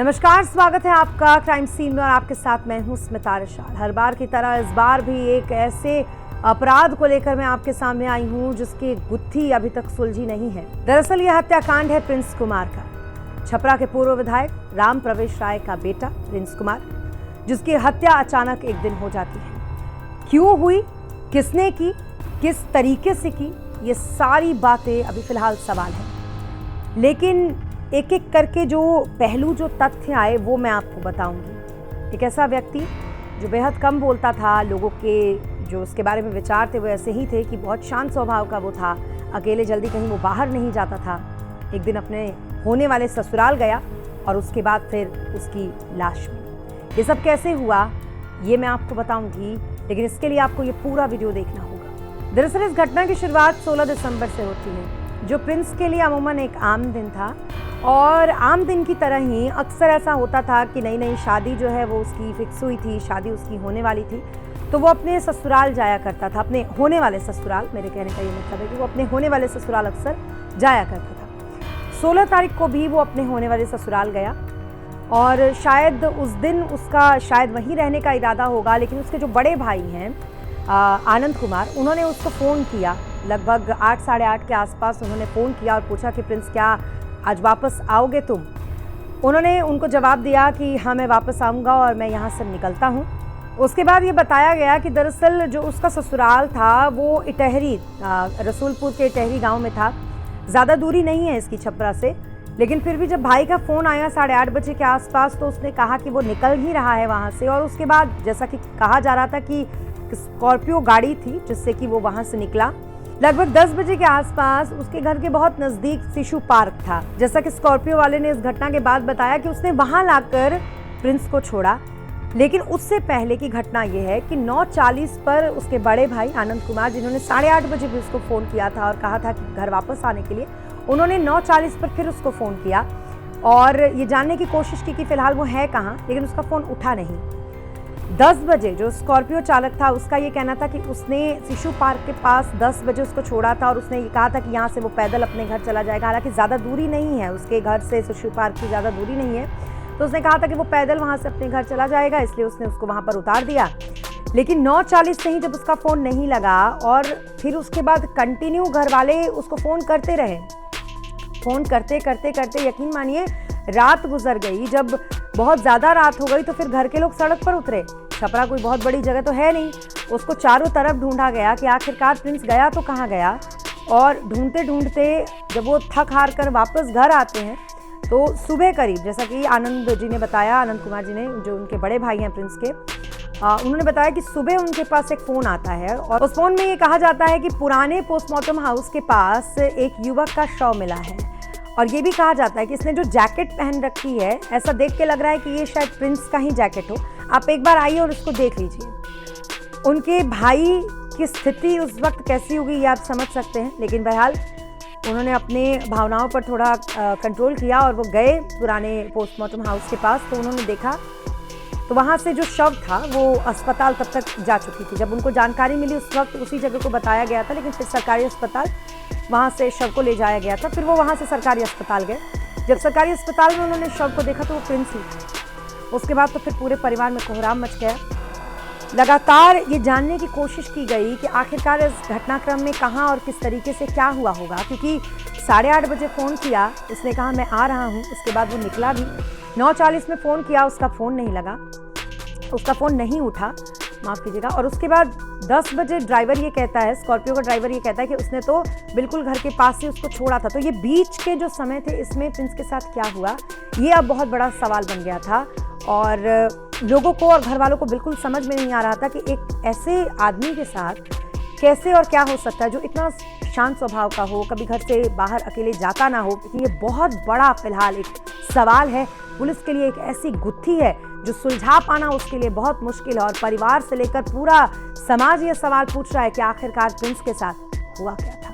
नमस्कार, स्वागत है आपका क्राइम सीन में और आपके साथ मैं हूं स्मिता रिशाल। हर बार की तरह इस बार भी एक ऐसे अपराध को लेकर मैं आपके सामने आई हूं जिसकी गुत्थी अभी तक सुलझी नहीं है। दरअसल यह हत्याकांड है प्रिंस कुमार का। छपरा के पूर्व विधायक राम प्रवेश राय का बेटा प्रिंस कुमार, जिसकी हत्या अचानक एक दिन हो जाती है। क्यों हुई, किसने की, किस तरीके से की, ये सारी बातें अभी फिलहाल सवाल है। लेकिन एक एक करके जो पहलू, जो तथ्य आए वो मैं आपको बताऊंगी। एक ऐसा व्यक्ति जो बेहद कम बोलता था, लोगों के जो उसके बारे में विचार थे वो ऐसे ही थे कि बहुत शांत स्वभाव का वो था, अकेले जल्दी कहीं वो बाहर नहीं जाता था। एक दिन अपने होने वाले ससुराल गया और उसके बाद फिर उसकी लाश मिली। ये सब कैसे हुआ ये मैं आपको बताऊंगी, लेकिन इसके लिए आपको ये पूरा वीडियो देखना होगा। दरअसल इस घटना की शुरुआत 16 दिसंबर से होती है, जो प्रिंस के लिए अमूमन एक आम दिन था। और आम दिन की तरह ही अक्सर ऐसा होता था कि नई नई शादी जो है वो उसकी फिक्स हुई थी, शादी उसकी होने वाली थी, तो वो अपने ससुराल जाया करता था, अपने होने वाले ससुराल। मेरे कहने का ये मतलब है कि वो अपने होने वाले ससुराल अक्सर जाया करता था। 16 तारीख को भी वो अपने होने वाले ससुराल गया और शायद उस दिन उसका शायद वहीं रहने का इरादा होगा, लेकिन उसके जो बड़े भाई हैं आनंद कुमार, उन्होंने उसको फ़ोन किया। लगभग 8 साढ़े 8 के आसपास उन्होंने फ़ोन किया और पूछा कि प्रिंस क्या आज वापस आओगे तुम? उन्होंने उनको जवाब दिया कि हाँ मैं वापस आऊँगा और मैं यहाँ से निकलता हूँ। उसके बाद ये बताया गया कि दरअसल जो उसका ससुराल था वो इटहरी, रसूलपुर के इटहरी गांव में था। ज़्यादा दूरी नहीं है इसकी छपरा से, लेकिन फिर भी जब भाई का फ़ोन आया 8:30 बजे के आसपास, तो उसने कहा कि वो निकल ही रहा है वहाँ से। और उसके बाद जैसा कि कहा जा रहा था कि स्कॉर्पियो गाड़ी थी जिससे कि वो वहाँ से निकला। लगभग 10 बजे के आसपास उसके घर के बहुत नज़दीक शिशु पार्क था। जैसा कि स्कॉर्पियो वाले ने इस घटना के बाद बताया कि उसने वहां लाकर प्रिंस को छोड़ा। लेकिन उससे पहले की घटना यह है कि 9:40 पर उसके बड़े भाई आनंद कुमार, जिन्होंने 8:30 बजे भी उसको फ़ोन किया था और कहा था कि घर वापस आने के लिए, उन्होंने 9:40 पर फिर उसको फ़ोन किया और ये जानने की कोशिश की कि फ़िलहाल वो है कहाँ, लेकिन उसका फ़ोन उठा नहीं। 10 बजे जो स्कॉर्पियो चालक था उसका ये कहना था कि उसने शिशु पार्क के पास 10 बजे उसको छोड़ा था और उसने ये कहा था कि यहाँ से वो पैदल अपने घर चला जाएगा। हालांकि ज़्यादा दूरी नहीं है, उसके घर से शिशु पार्क की ज़्यादा दूरी नहीं है, तो उसने कहा था कि वो पैदल वहाँ से अपने घर चला जाएगा, इसलिए उसने उसको वहाँ पर उतार दिया। लेकिन 9:40 से ही जब उसका फ़ोन नहीं लगा और फिर उसके बाद कंटिन्यू घर वाले उसको फ़ोन करते रहे, फ़ोन करते करते करते यकीन मानिए रात गुजर गई। जब बहुत ज़्यादा रात हो गई तो फिर घर के लोग सड़क पर उतरे। छपरा कोई बहुत बड़ी जगह तो है नहीं, उसको चारों तरफ ढूंढा गया कि आखिरकार प्रिंस गया तो कहाँ गया। और ढूंढते ढूंढते जब वो थक हार कर वापस घर आते हैं तो सुबह करीब, जैसा कि आनंद जी ने बताया, आनंद कुमार जी ने, जो उनके बड़े भाई हैं प्रिंस के, उन्होंने बताया कि सुबह उनके पास एक फ़ोन आता है और उस फ़ोन में ये कहा जाता है कि पुराने पोस्टमार्टम हाउस के पास एक युवक का शव मिला है। और ये भी कहा जाता है कि इसने जो जैकेट पहन रखी है, ऐसा देख के लग रहा है कि ये शायद प्रिंस का ही जैकेट हो। आप एक बार आइए और उसको देख लीजिए। उनके भाई की स्थिति उस वक्त कैसी होगी ये आप समझ सकते हैं, लेकिन बहरहाल उन्होंने अपने भावनाओं पर थोड़ा कंट्रोल किया और वो गए पुराने पोस्टमार्टम हाउस के पास। तो उन्होंने देखा तो वहाँ से जो शव था वो अस्पताल तब तक जा चुकी थी। जब उनको जानकारी मिली उस वक्त उसी जगह को बताया गया था, लेकिन फिर सरकारी अस्पताल वहाँ से शव को ले जाया गया था। फिर वो वहाँ से सरकारी अस्पताल गए। जब सरकारी अस्पताल में उन्होंने शव को देखा तो वो प्रिंस ही था। उसके बाद तो फिर पूरे परिवार में कोहराम मच गया। लगातार ये जानने की कोशिश की गई कि आखिरकार इस घटनाक्रम में कहाँ और किस तरीके से क्या हुआ होगा, क्योंकि 8:30 बजे फ़ोन किया, उसने कहा मैं आ रहा हूँ, उसके बाद वो निकला भी। 9:40 में फ़ोन किया, उसका फ़ोन नहीं लगा, उसका फ़ोन नहीं उठा, माफ़ कीजिएगा। और उसके बाद 10 बजे ड्राइवर ये कहता है, स्कॉर्पियो का ड्राइवर ये कहता है कि उसने तो बिल्कुल घर के पास से उसको छोड़ा था। तो ये बीच के जो समय थे, इसमें प्रिंस के साथ क्या हुआ, ये अब बहुत बड़ा सवाल बन गया था। और लोगों को और घर वालों को बिल्कुल समझ में नहीं आ रहा था कि एक ऐसे आदमी के साथ कैसे और क्या हो सकता है जो इतना शांत स्वभाव का हो, कभी घर से बाहर अकेले जाता ना हो। क्योंकि ये बहुत बड़ा फिलहाल एक सवाल है, पुलिस के लिए एक ऐसी गुत्थी है जो सुलझा पाना उसके लिए बहुत मुश्किल है। और परिवार से लेकर पूरा समाज ये सवाल पूछ रहा है कि आखिरकार प्रिंस के साथ हुआ क्या था।